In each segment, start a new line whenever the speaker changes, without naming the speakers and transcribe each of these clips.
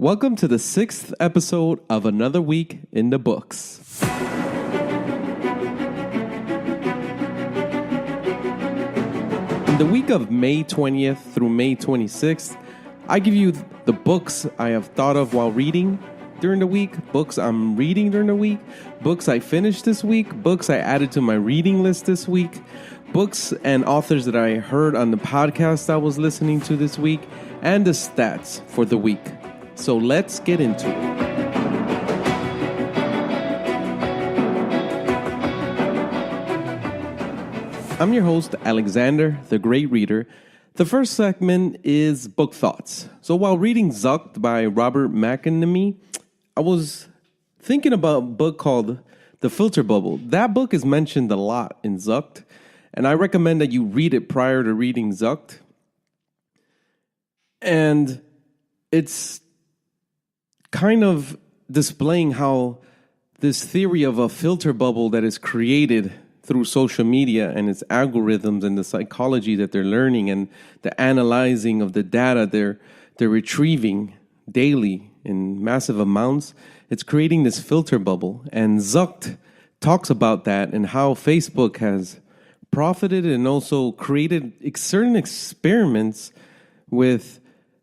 Welcome to the 6th episode of Another Week in the Books. In the week of May 20th through May 26th, I give you the books I have thought of while reading during the week, books I'm reading during the week, books I finished this week, books I added to my reading list this week, books and authors that I heard on the podcast I was listening to this week, and the stats for the week. So let's get into it. I'm your host, Alexander, the Great Reader. The first segment is book thoughts. So while reading Zucked by Robert McNamee, I was thinking about a book called The Filter Bubble. That book is mentioned a lot in Zucked, and I recommend that you read it prior to reading Zucked. And it's kind of displaying how this theory of a filter bubble that is created through social media and its algorithms and the psychology that they're learning and the analyzing of the data they're retrieving daily in massive amounts, it's creating this filter bubble. And Zucked talks about that and how Facebook has profited and also created certain experiments with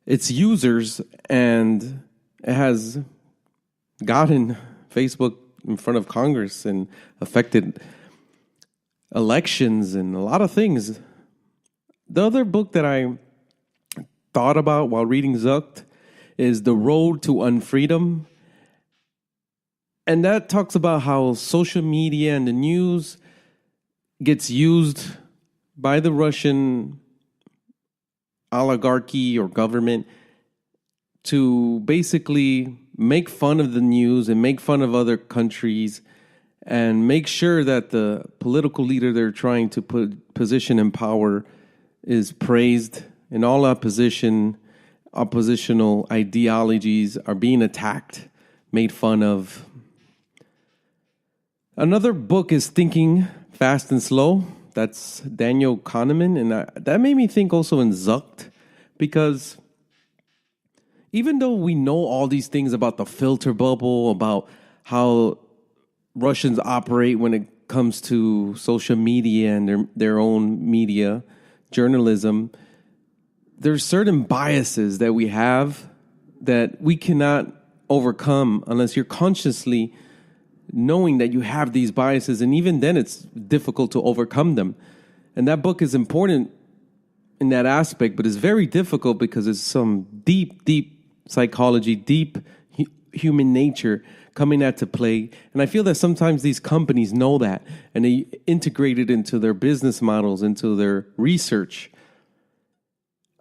its users, and it has gotten Facebook in front of Congress and affected elections and a lot of things. The other book that I thought about while reading Zucked is The Road to Unfreedom. And that talks about how social media and the news gets used by the Russian oligarchy or government to basically make fun of the news and make fun of other countries and make sure that the political leader they're trying to position in power is praised, and all oppositional ideologies are being attacked, made fun of. Another book is Thinking Fast and Slow. That's Daniel Kahneman, and that made me think also in Zucked, because even though we know all these things about the filter bubble, about how Russians operate when it comes to social media and their own media, journalism, there's certain biases that we have that we cannot overcome unless you're consciously knowing that you have these biases, and even then it's difficult to overcome them. And that book is important in that aspect, but it's very difficult because it's some deep psychology, deep human nature coming into play. And I feel that sometimes these companies know that, and they integrate it into their business models, into their research.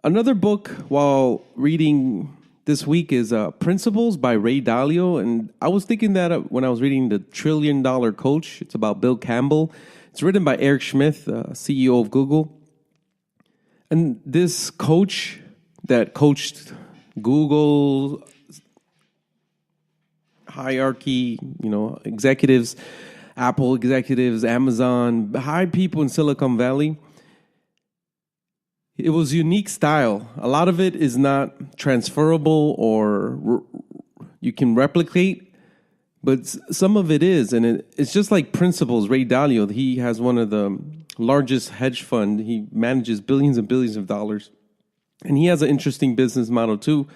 Another book while reading this week is Principles by Ray Dalio. And I was thinking that when I was reading The $1 Trillion Coach. It's about Bill Campbell. It's written by Eric Schmidt, CEO of Google. And this coach that coached Google hierarchy, executives, Apple executives, Amazon, high people in Silicon Valley. It was unique style. A lot of it is not transferable or you can replicate, but some of it is. And it's just like Principles, Ray Dalio. He has one of the largest hedge fund. He manages billions and billions of dollars. And he has an interesting business model too.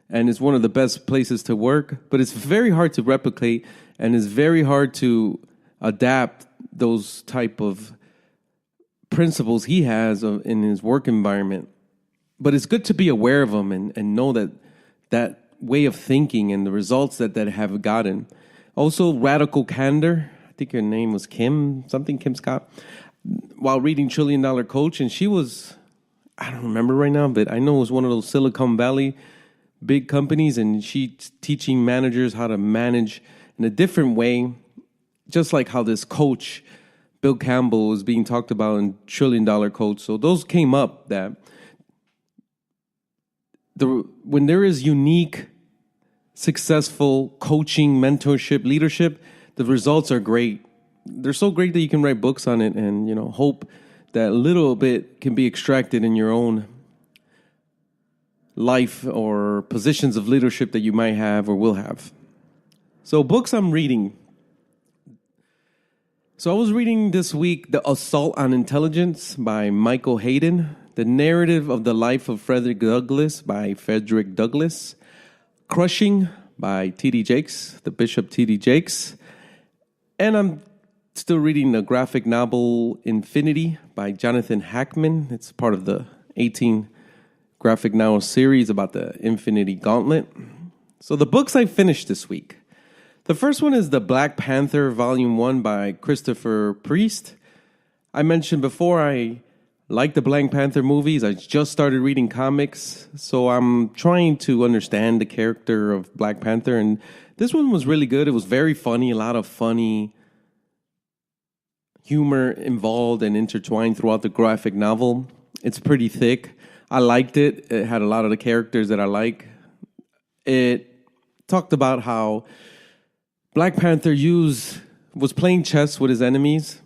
And it's one of the best places to work. But it's very hard to replicate, and it's very hard to adapt those type of principles he has in his work environment. But it's good to be aware of them and know that way of thinking and the results that have gotten. Also, Radical Candor. I think her name was Kim Scott. While reading $1 Trillion Coach, and she was, I don't remember right now, but I know it was one of those Silicon Valley big companies, and she's teaching managers how to manage in a different way, just like how this coach, Bill Campbell, was being talked about in $1 Trillion Coach. So those came up that when there is unique, successful coaching, mentorship, leadership, the results are great. They're so great that you can write books on it and, hope that a little bit can be extracted in your own life or positions of leadership that you might have or will have. So books I'm reading. So I was reading this week The Assault on Intelligence by Michael Hayden, The Narrative of the Life of Frederick Douglass by Frederick Douglass, Crushing by T.D. Jakes, the Bishop T.D. Jakes, and I'm still reading the graphic novel Infinity by Jonathan Hickman. It's part of the 18 graphic novel series about the Infinity Gauntlet. So the books I finished this week. The first one is The Black Panther, Volume 1 by Christopher Priest. I mentioned before I like the Black Panther movies. I just started reading comics, so I'm trying to understand the character of Black Panther. And this one was really good. It was very funny, a lot of funny humor involved and intertwined throughout the graphic novel. It's pretty thick. I liked it. It had a lot of the characters that I like. It talked about how Black Panther was playing chess with his enemies.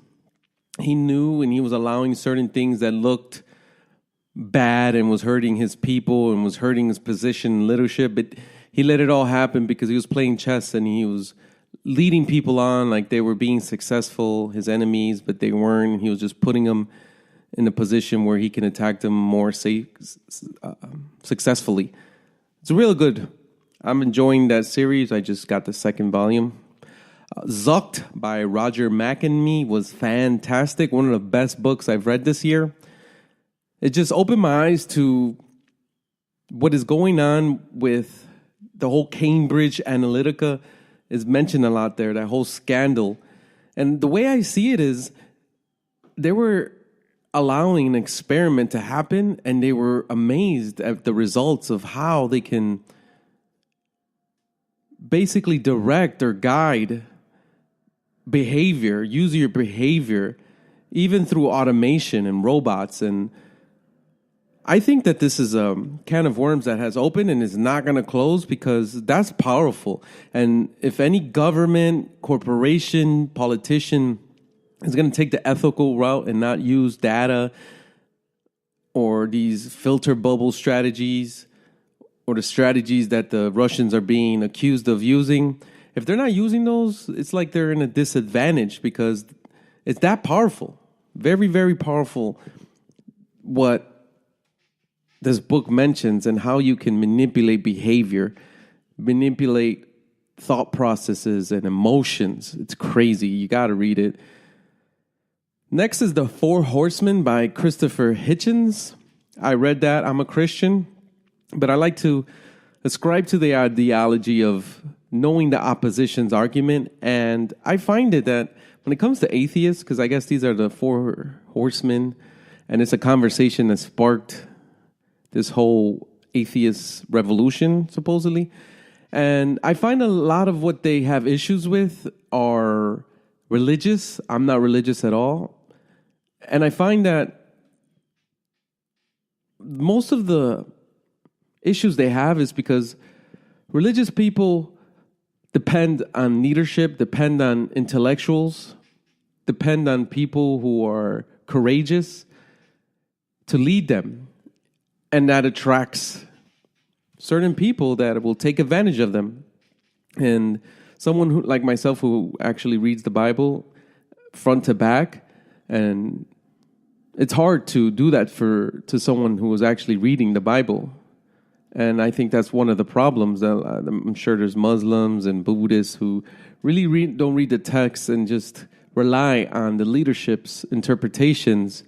He knew and he was allowing certain things that looked bad and was hurting his people and was hurting his position in leadership. But he let it all happen because he was playing chess and he was leading people on like they were being successful, his enemies, but they weren't. He was just putting them in a position where he can attack them more successfully. It's real good. I'm enjoying that series. I just got the second volume. Zucked by Roger McNamee was fantastic. One of the best books I've read this year. It just opened my eyes to what is going on with the whole Cambridge Analytica is mentioned a lot there, that whole scandal. And the way I see it is they were allowing an experiment to happen and they were amazed at the results of how they can basically direct or guide behavior, user behavior, even through automation and robots. And I think that this is a can of worms that has opened and is not going to close because that's powerful. And if any government, corporation, politician is going to take the ethical route and not use data or these filter bubble strategies or the strategies that the Russians are being accused of using, if they're not using those, it's like they're in a disadvantage because it's that powerful. Very, very powerful what this book mentions and how you can manipulate behavior, manipulate thought processes and emotions. It's crazy. You got to read it. Next is The Four Horsemen by Christopher Hitchens. I read that. I'm a Christian. But I like to ascribe to the ideology of knowing the opposition's argument. And I find it that when it comes to atheists, because I guess these are the four horsemen, and it's a conversation that sparked this whole atheist revolution, supposedly. And I find a lot of what they have issues with are religious. I'm not religious at all. And I find that most of the issues they have is because religious people depend on leadership, depend on intellectuals, depend on people who are courageous to lead them. And that attracts certain people that will take advantage of them. And someone who, like myself, who actually reads the Bible front to back, and it's hard to do that to someone who is actually reading the Bible. And I think that's one of the problems. I'm sure there's Muslims and Buddhists who really don't read the text and just rely on the leadership's interpretations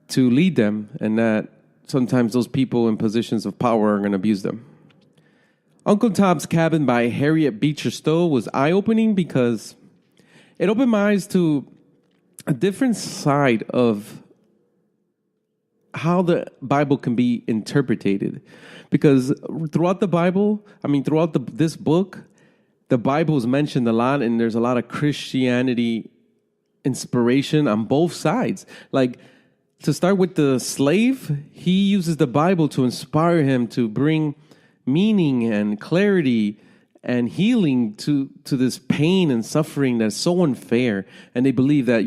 to lead them, and that sometimes those people in positions of power are going to abuse them. Uncle Tom's Cabin by Harriet Beecher Stowe was eye-opening because it opened my eyes to a different side of how the Bible can be interpreted. Because throughout the Bible, this book, the Bible is mentioned a lot, and there's a lot of Christianity inspiration on both sides. Like, to start with the slave, he uses the Bible to inspire him to bring meaning and clarity and healing to this pain and suffering that's so unfair. And they believe that,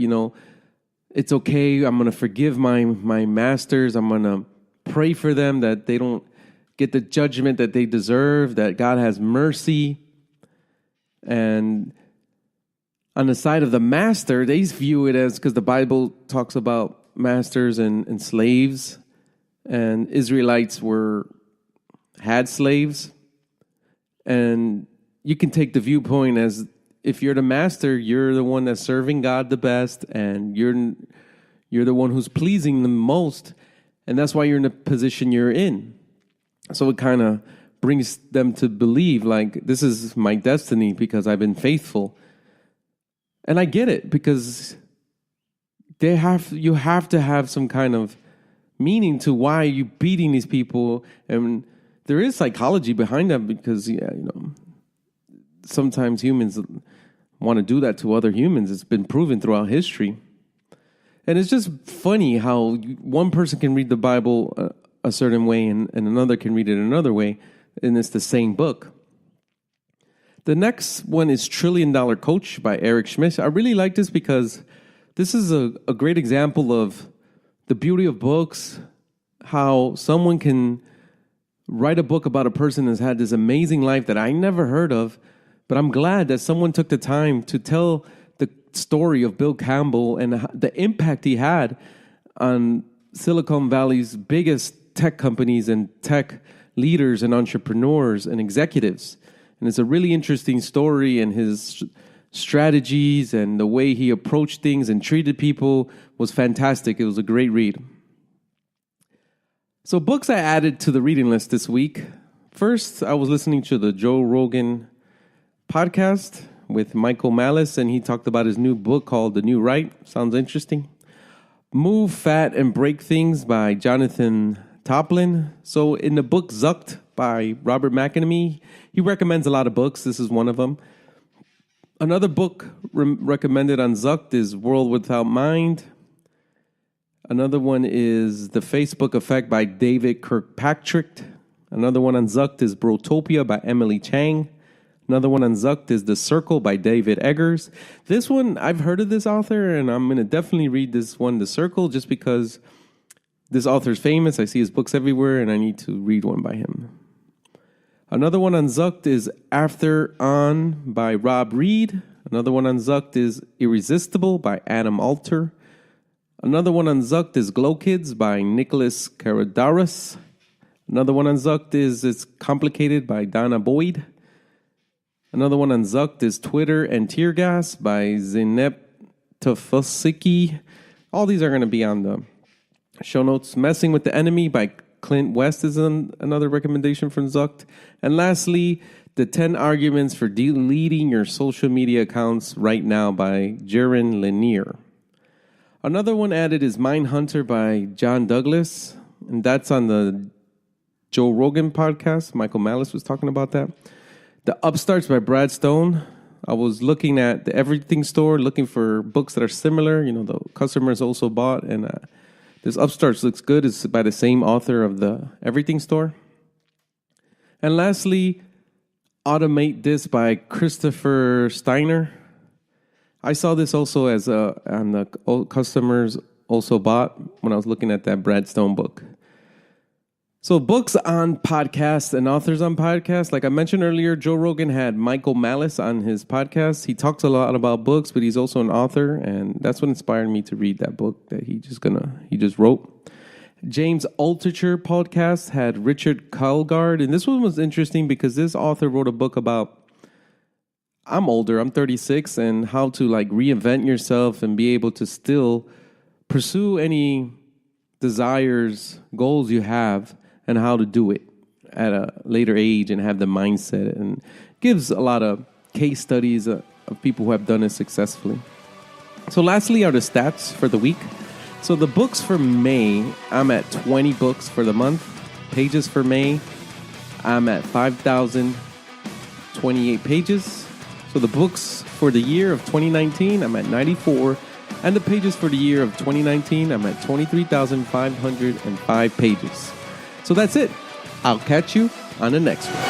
it's okay. I'm going to forgive my masters. I'm going to pray for them that they don't get the judgment that they deserve, that God has mercy. And on the side of the master, they view it as, because the Bible talks about masters and slaves, and Israelites had slaves. And you can take the viewpoint as, if you're the master, you're the one that's serving God the best, and you're the one who's pleasing them most, and that's why you're in the position you're in. So it kind of brings them to believe, like, this is my destiny because I've been faithful. And I get it, because you have to have some kind of meaning to why you're beating these people, and there is psychology behind that, because sometimes humans want to do that to other humans. It's been proven throughout history. And it's just funny how one person can read the Bible a certain way and another can read it another way, and it's the same book. The next one is $1 Trillion Coach by Eric Schmidt. I really like this because this is a great example of the beauty of books, how someone can write a book about a person that's had this amazing life that I never heard of. But I'm glad that someone took the time to tell the story of Bill Campbell and the impact he had on Silicon Valley's biggest tech companies and tech leaders and entrepreneurs and executives. And it's a really interesting story, and his strategies and the way he approached things and treated people was fantastic. It was a great read. So books I added to the reading list this week. First, I was listening to the Joe Rogan podcast with Michael Malice, and he talked about his new book called The New Right. Sounds interesting. Move, Fat, and Break Things by Jonathan Toplin. So in the book Zucked by Robert McNamee, he recommends a lot of books. This is one of them. Another book recommended on Zucked is World Without Mind. Another one is The Facebook Effect by David Kirkpatrick. Another one on Zucked is Brotopia by Emily Chang. Another one on Zucked is The Circle by David Eggers. This one, I've heard of this author, and I'm going to definitely read this one, The Circle, just because this author's famous. I see his books everywhere, and I need to read one by him. Another one on Zucked is After On by Rob Reed. Another one on Zucked is Irresistible by Adam Alter. Another one on Zucked is Glow Kids by Nicholas Karadaris. Another one on Zucked is It's Complicated by Donna Boyd. Another one on Zucked is Twitter and Tear Gas by Zeynep Tufosicki. All these are going to be on the show notes. Messing with the Enemy by Clint West is another recommendation from Zucked. And lastly, The 10 Arguments for Deleting Your Social Media Accounts Right Now by Jaron Lanier. Another one added is Mindhunter by John Douglas, and that's on the Joe Rogan podcast. Michael Malice was talking about that. The Upstarts by Brad Stone. I was looking at the Everything Store, looking for books that are similar. The customers also bought, and this Upstarts looks good. It's by the same author of the Everything Store. And lastly, Automate This by Christopher Steiner. I saw this also as on the customers also bought when I was looking at that Brad Stone book. So books on podcasts and authors on podcasts. Like I mentioned earlier, Joe Rogan had Michael Malice on his podcast. He talks a lot about books, but he's also an author, and that's what inspired me to read that book that he just wrote. James Altucher podcast had Richard Culgard, and this one was interesting because this author wrote a book about, I'm older, I'm 36, and how to reinvent yourself and be able to still pursue any desires, goals you have, and how to do it at a later age and have the mindset, and gives a lot of case studies of people who have done it successfully. So lastly are the stats for the week. So the books for May, I'm at 20 books for the month. Pages for May, I'm at 5,028 pages. So the books for the year of 2019, I'm at 94. And the pages for the year of 2019, I'm at 23,505 pages. So that's it. I'll catch you on the next one.